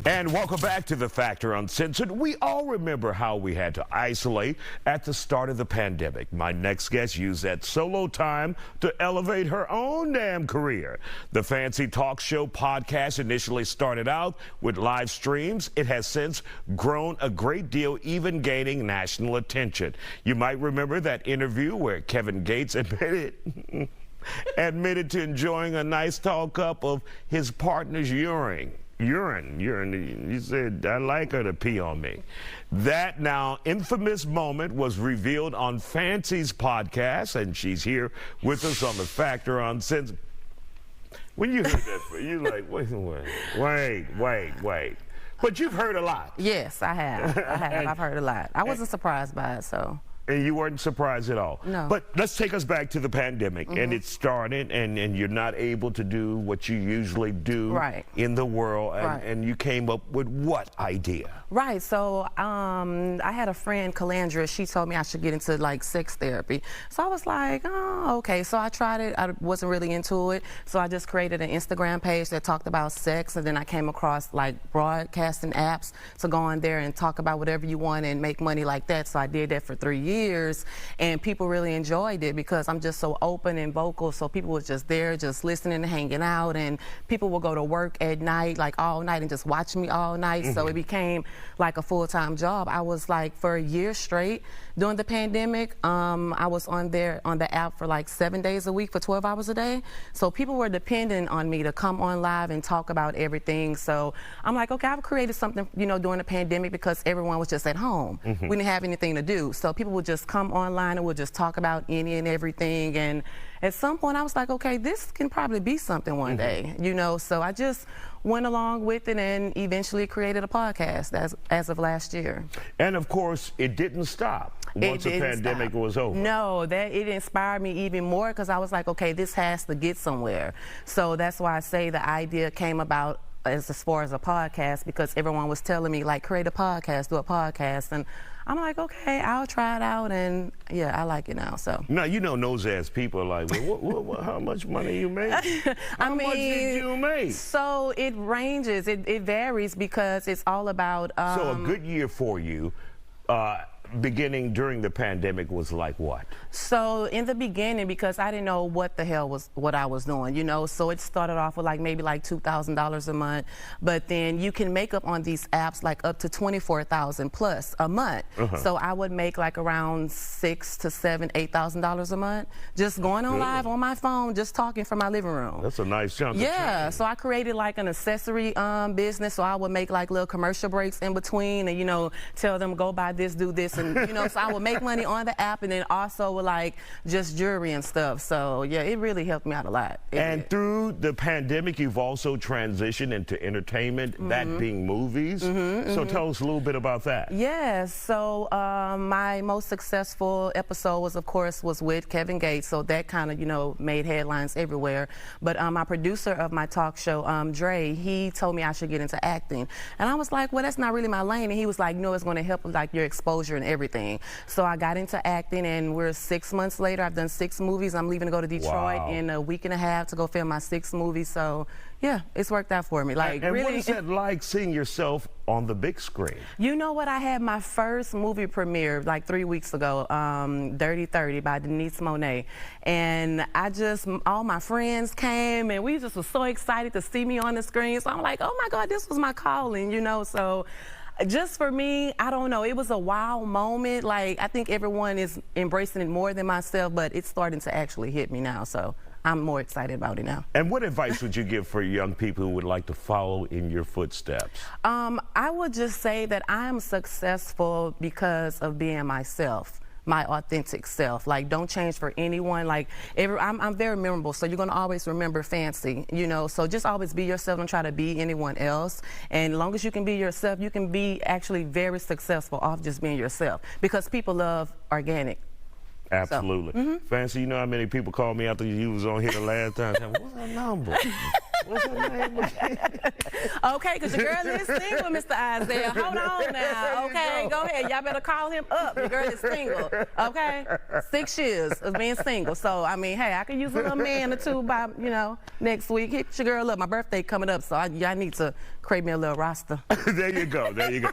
And welcome back to The Factor Uncensored. We all remember how we had to isolate at the start of the pandemic. My next guest used that solo time to elevate her own damn career. The Fancy Talk Show podcast initially started out with live streams. It has since grown a great deal, even gaining national attention. You might remember that interview where Kevin Gates admitted to enjoying a nice tall cup of his partner's urine. You said, I like her to pee on me. That now infamous moment was revealed on Fancy's podcast, and she's here with us on The Factor Uncensored. When you heard that, you're like, wait. But you've heard a lot. Yes, I have. I've heard a lot. I wasn't surprised by it, so. And you weren't surprised at all? No. But let's take us back to the pandemic. And it started, and you're not able to do what you usually do in the world. And you came up with what idea? Right, so I had a friend, Calandra, she told me I should get into like sex therapy. So I was like, oh, okay. So I tried it, I wasn't really into it. So I just created an Instagram page that talked about sex, and then I came across like broadcasting apps to go on there and talk about whatever you want and make money like that. So I did that for 3 years, and people really enjoyed it because I'm just so open and vocal. So people were just there, just listening and hanging out, and people will go to work at night, like all night, and just watch me all night. So it became like a full-time job. I was like, for a year straight during the pandemic, I was on there on the app for like 7 days a week for 12 hours a day. So people were dependent on me to come on live and talk about everything. So I'm like, okay, I've created something, you know, during the pandemic because everyone was just at home. We didn't have anything to do. So people would just come online and would just talk about any and everything. And at some point I was like, okay, this can probably be something one day, you know. So I just went along with it and eventually created a podcast as of last year. And of course, it didn't stop once the pandemic was over. No, it inspired me even more because I was like, okay, this has to get somewhere. So that's why I say the idea came about as far as a podcast, because everyone was telling me, like, create a podcast, do a podcast. And I'm like, okay, I'll try it out, and yeah, I like it now. So now, you know, nose-ass people are like, well, how much money you make? How much did you make? So it ranges, it varies because it's all about. So a good year for you, beginning during the pandemic, was like what? So in the beginning, because I didn't know what the hell what I was doing, you know, so it started off with like maybe like $2,000 a month, but then you can make up on these apps like up to $24,000 plus a month. So I would make like around $6,000 to $8,000 a month, just going on live on my phone, just talking from my living room. That's a nice chunk. Yeah, so I created like an accessory business, so I would make like little commercial breaks in between, and you know, tell them go buy this, do this. And you know, so I would make money on the app, and then also with like just jewelry and stuff. So yeah, it really helped me out a lot. And through the pandemic, you've also transitioned into entertainment, that being movies. So tell us a little bit about that. Yes, so my most successful episode was, of course, with Kevin Gates. So that kind of, you know, made headlines everywhere. But my producer of my talk show, Dre, he told me I should get into acting. And I was like, well, that's not really my lane. And he was like, no, it's going to help with like your exposure and everything. So I got into acting, and we're 6 months later. I've done 6 movies. I'm leaving to go to Detroit in a week and a half to go film my 6th movie. So yeah, it's worked out for me. Like, and really, what is that like, seeing yourself on the big screen? You know what? I had my first movie premiere like 3 weeks ago, Dirty 30 by Denise Monet. And all my friends came, and we just were so excited to see me on the screen. So I'm like, oh my God, this was my calling, you know? So just for me, I don't know, it was a wow moment. Like, I think everyone is embracing it more than myself, but it's starting to actually hit me now. So I'm more excited about it now. And what advice would you give for young people who would like to follow in your footsteps? I would just say that I'm successful because of being myself, my authentic self. Like, don't change for anyone. Like, I'm very memorable, so you're gonna always remember Fancy, you know, so just always be yourself. Don't try to be anyone else. And as long as you can be yourself, you can be actually very successful off just being yourself, because people love organic. Absolutely. Fancy, you know how many people called me after you was on here the last time? What's her number? What's her name again? Okay, because your girl is single, Mr. Isaiah. Hold on now. Okay, go ahead. Y'all better call him up. Your girl is single. Okay? 6 years of being single. So, I mean, hey, I could use a little man or two by, next week. Hit your girl up. My birthday coming up, so y'all need to create me a little roster. There you go. There you go.